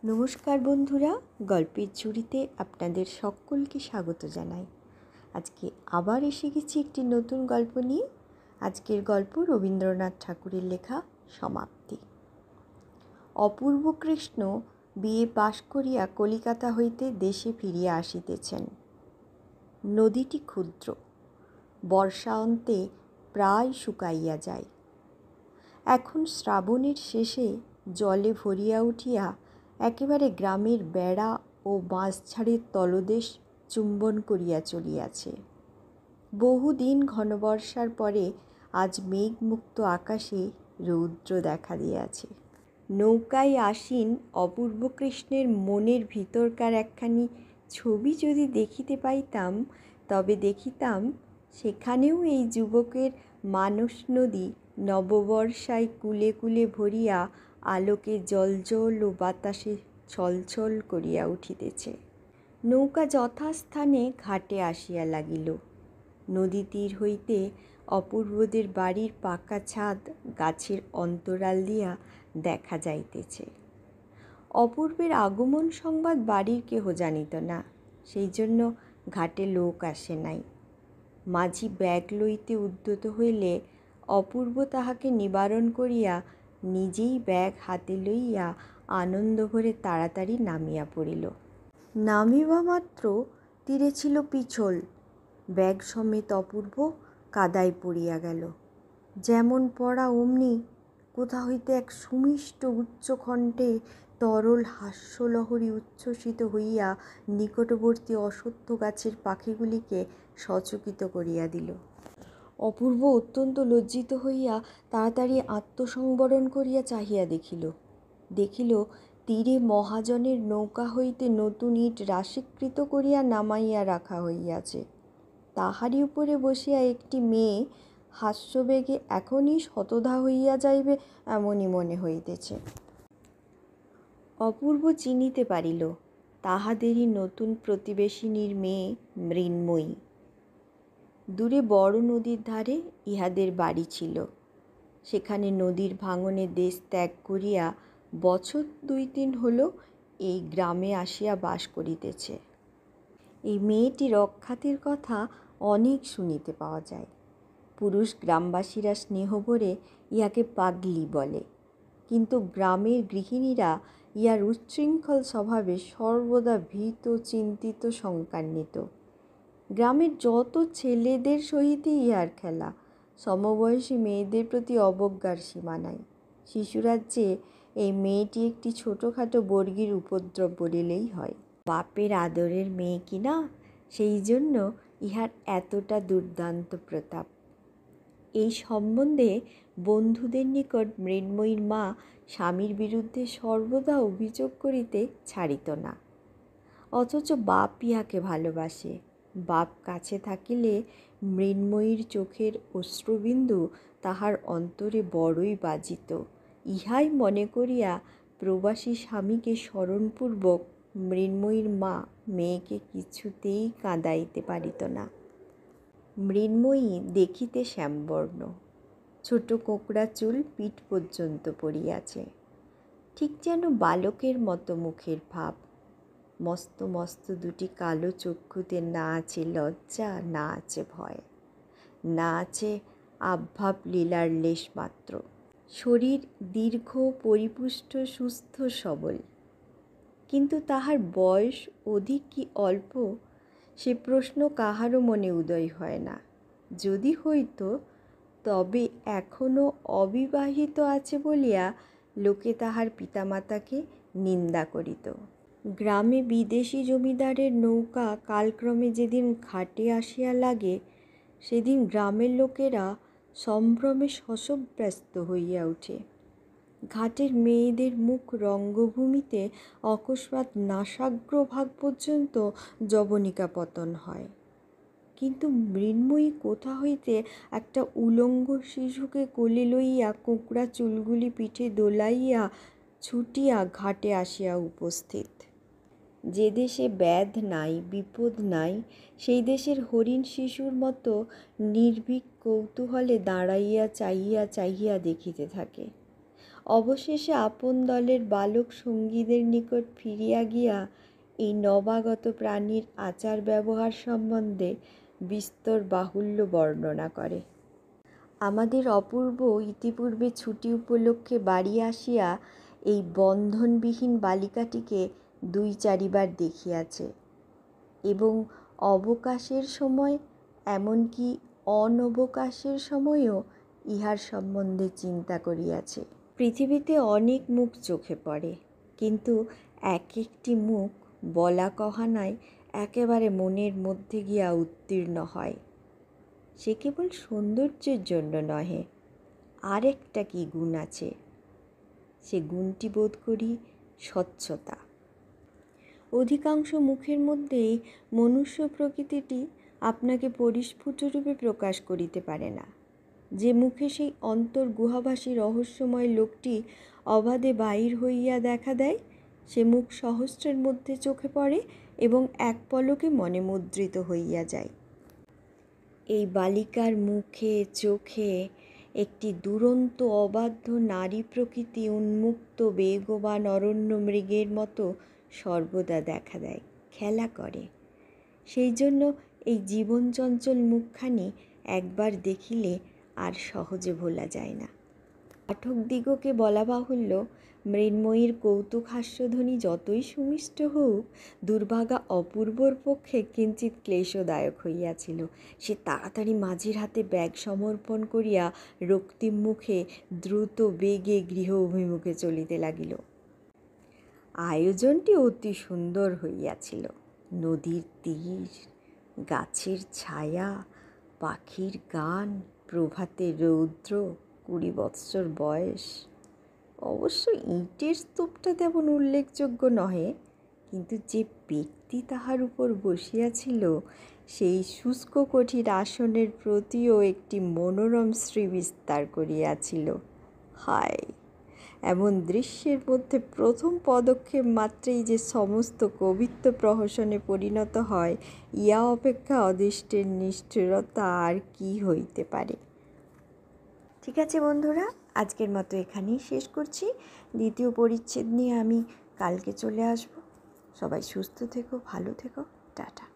নমস্কার বন্ধুরা, গল্পের ঝুড়িতে আপনাদের সকলকে স্বাগত জানাই। আজকে আবার এসে গেছি একটি নতুন গল্প নিয়ে। আজকের গল্প রবীন্দ্রনাথ ঠাকুরের লেখা সমাপ্তি। অপূর্ব কৃষ্ণ বিএ পাশ করিয়া কলিকাতা হইতে দেশে ফিরিয়া আসিতেছেন। নদীটি ক্ষুদ্র, বর্ষা অন্তে প্রায় শুকাইয়া যায়। এখন শ্রাবণের শেষে জলে ভরিয়া উঠিয়া একেবারে গ্রামের বেড়া ও বাঁশঝাড়ের তলদেশ চুম্বন করিয়া চলিয়াছে। বহুদিন ঘনবর্ষার পরে আজ মেঘমুক্ত আকাশে রৌদ্র দেখা দিয়াছে। নৌকায় আসীন অপূর্ব কৃষ্ণের মনের ভিতরকার একখানি ছবি যদি দেখিতে পাইতাম, তবে দেখিতাম সেখানেও এই যুবকের মানস নদী নববর্ষায় কুলে কুলে ভরিয়া আলোকে জলজল ও বাতাসে ছলছল করিয়া উঠিতেছে। নৌকা যথাস্থানে ঘাটে আসিয়া লাগিল। নদী তীর হইতে অপূর্বদের বাড়ির পাকা ছাদ গাছের অন্তরাল দিয়া দেখা যাইতেছে। অপূর্বের আগমন সংবাদ বাড়ির কেহ জানিত না, সেই জন্য ঘাটে লোক আসে নাই। মাঝি ব্যাগ লইতে উদ্যত হইলে অপূর্ব তাহাকে নিবারণ করিয়া নিজেই ব্যাগ হাতে লইয়া আনন্দ ভরে তাড়াতাড়ি নামিয়া পড়িল। নামিবা মাত্র তীরে ছিল পিছল। ব্যাগ সমেত অপূর্ব কাদায় পড়িয়া গেল। যেমন পড়া অমনি কোথা হইতে এক সুমিষ্ট উচ্চকণ্ঠে তরল হাস্যলহরী উচ্ছ্বসিত হইয়া নিকটবর্তী অশ্বত্থ গাছের পাখিগুলিকে সচকিত করিয়া দিল। অপূর্ব অত্যন্ত লজ্জিত হইয়া তাড়াতাড়ি আত্মসংবরণ করিয়া চাহিয়া দেখিল তীরে মহাজনের নৌকা হইতে নতুন ইট রাশিকৃত করিয়া নামাইয়া রাখা হইয়াছে। তাহারই উপরে বসিয়া একটি মেয়ে হাস্যবেগে এখনই শতধা হইয়া যাইবে এমনই মনে হইতেছে। অপূর্ব চিনিতে পারিল তাহাদেরই নতুন প্রতিবেশিনীর মেয়ে মৃন্ময়ী। দূরে বড় নদীর ধারে ইহাদের বাড়ি ছিল। সেখানে নদীর ভাঙনে দেশ ত্যাগ করিয়া বছর 2-3 হল এই গ্রামে আসিয়া বাস করিতেছে। এই মেয়েটির অখ্যাতির কথা অনেক শুনিতে পাওয়া যায়। পুরুষ গ্রামবাসীরা স্নেহভরে ইহাকে পাগলি বলে, কিন্তু গ্রামের গৃহিণীরা ইহার উচ্ছৃঙ্খল স্বভাবে সর্বদা ভীত, চিন্তিত, শঙ্কান্বিত। গ্রামের যত ছেলেদের সহিতই ইহার খেলা। সমবয়সী মেয়েদের প্রতি অবজ্ঞার সীমা নাই। শিশুরাজ্যে এই মেয়েটি একটি ছোটোখাটো বর্গীর উপদ্রব বলিলেই হয়। বাপের আদরের মেয়ে কিনা, সেই জন্য ইহার এতটা দুর্দান্ত প্রতাপ। এই সম্বন্ধে বন্ধুদের নিকট মৃন্ময়ীর মা স্বামীর বিরুদ্ধে সর্বদা অভিযোগ করিতে ছাড়িত না। অথচ বাপ ইহাকে ভালোবাসে। বাপ কাছে থাকিলে মৃন্ময়ীর চোখের অশ্রুবিন্দু তাহার অন্তরে বড়ই বাজিত। ইহাই মনে করিয়া প্রবাসী স্বামীকে স্মরণপূর্বক মৃন্ময়ীর মা মেয়েকে কিছুতেই কাঁদাইতে পারিত না। মৃন্ময়ী দেখিতে শ্যামবর্ণ, ছোট কোঁকড়া চুল পিঠ পর্যন্ত পড়িয়াছে। ঠিক যেন বালকের মতো মুখের ভাব। মস্ত মস্ত দুটি কালো চক্ষুতে না আছে লজ্জা, না আছে ভয়, না আছে আভ্যাব লীলার লেশ মাত্র। শরীর দীর্ঘ, পরিপুষ্ট, সুস্থ, সবল। কিন্তু তাহার বয়স অধিক কি অল্প, সে প্রশ্ন কাহারও মনে উদয় হয় না। যদি হইত, তবে এখনও অবিবাহিত আছে বলিয়া লোকে তাহার পিতামাতাকে নিন্দা করিত। গ্রামে বিদেশি জমিদারের নৌকা কালক্রমে যেদিন ঘাটে আসিয়া লাগে, সেদিন গ্রামের লোকেরা সম্ভ্রমে শশব্যস্ত হইয়া ওঠে। ঘাটের মেয়েদের মুখ রঙ্গভূমিতে অকস্মাৎ নাসাগ্রভাগ পর্যন্ত যবনিকা পতন হয়। কিন্তু মৃন্ময়ী কোথা হইতে একটা উলঙ্গ শিশুকে কোলে লইয়া কোঁকড়া চুলগুলি পিঠে দোলাইয়া ছুটিয়া ঘাটে আসিয়া উপস্থিত। যে দেশে ব্যাধ নাই, বিপদ নাই, সেই দেশের হরিণ শিশুর মতো নির্ভীক কৌতূহলে দাঁড়াইয়া চাহিয়া চাহিয়া দেখিতে থাকে। অবশেষে আপন দলের বালক সঙ্গীদের নিকট ফিরিয়া গিয়া এই নবাগত প্রাণীর আচার ব্যবহার সম্বন্ধে বিস্তর বাহুল্য বর্ণনা করে। আমাদের অপূর্ব ইতিপূর্বে ছুটি উপলক্ষে বাড়ি আসিয়া এই বন্ধনবিহীন বালিকাটিকে 2-4 বার দেখিয়াছে এবং অবকাশের সময় এমনকি অনবকাশের সময়ও ইহার সম্বন্ধে চিন্তা করিয়াছে। পৃথিবীতে অনেক মুখ চোখে পড়ে, কিন্তু এক একটি মুখ বলা কহানায় একেবারে মনের মধ্যে গিয়া উত্তীর্ণ হয়। সে কেবল সৌন্দর্যের জন্য নহে, আরেকটা কি গুণ আছে, সে গুণটি বোধ করি স্বচ্ছতা। অধিকাংশ মুখের মধ্যেই মনুষ্য প্রকৃতিটি আপনাকে পরিস্ফুটরূপে প্রকাশ করিতে পারে না। যে মুখে সেই অন্তর্গুহাভাসী রহস্যময় লোকটি অবাধে বাহির হইয়া দেখা দেয়, সে মুখ সহস্রের মধ্যে চোখে পড়ে এবং এক পলকে মনে মুদ্রিত হইয়া যায়। এই বালিকার মুখে চোখে একটি দুরন্ত অবাধ্য নারী প্রকৃতি উন্মুক্ত বেগবান অরণ্য মৃগের মতো সর্বদা দেখা দেয়, খেলা করে। সেই জন্য এই জীবন চঞ্চল মুখখানি একবার দেখিলে আর সহজে ভোলা যায় না। পাঠকদিগকে বলা বাহুল্য, মৃন্ময়ীর কৌতুক হাস্যধ্বনি যতই সুমিষ্ট হোক, দুর্ভাগা অপূর্বর পক্ষে কিঞ্চিৎ ক্লেশদায়ক হইয়াছিল। সে তাড়াতাড়ি মাঝির হাতে ব্যাগ সমর্পণ করিয়া রক্তিম মুখে দ্রুত বেগে গৃহ অভিমুখে চলিতে লাগিল। আয়োজনটি অতি সুন্দর হইয়াছিল। নদীর তীর, গাছের ছায়া, পাখির গান, প্রভাতের রৌদ্র, 20 বৎসর বয়স। অবশ্য ইটের স্তূপটা তেমন উল্লেখযোগ্য নহে, কিন্তু যে ব্যক্তি তাহার উপর বসিয়াছিল সেই শুষ্ক কঠিন আসনের প্রতিও একটি মনোরম শ্রীবিস্তার করিয়াছিল। হায়, এমন দৃশ্যের মধ্যে প্রথম পদক্ষেপ মাত্রেই যে সমস্ত কবিত্ব প্রহসনে পরিণত হয়, ইয়া অপেক্ষা অদৃষ্টের নিষ্ঠুরতা আর কি হইতে পারে। ঠিক আছে বন্ধুরা, আজকের মতো এখানেই শেষ করছি। দ্বিতীয় পরিচ্ছেদ নিয়ে আমি কালকে চলে আসব। সবাই সুস্থ থেকো, ভালো থেকো, টাটা।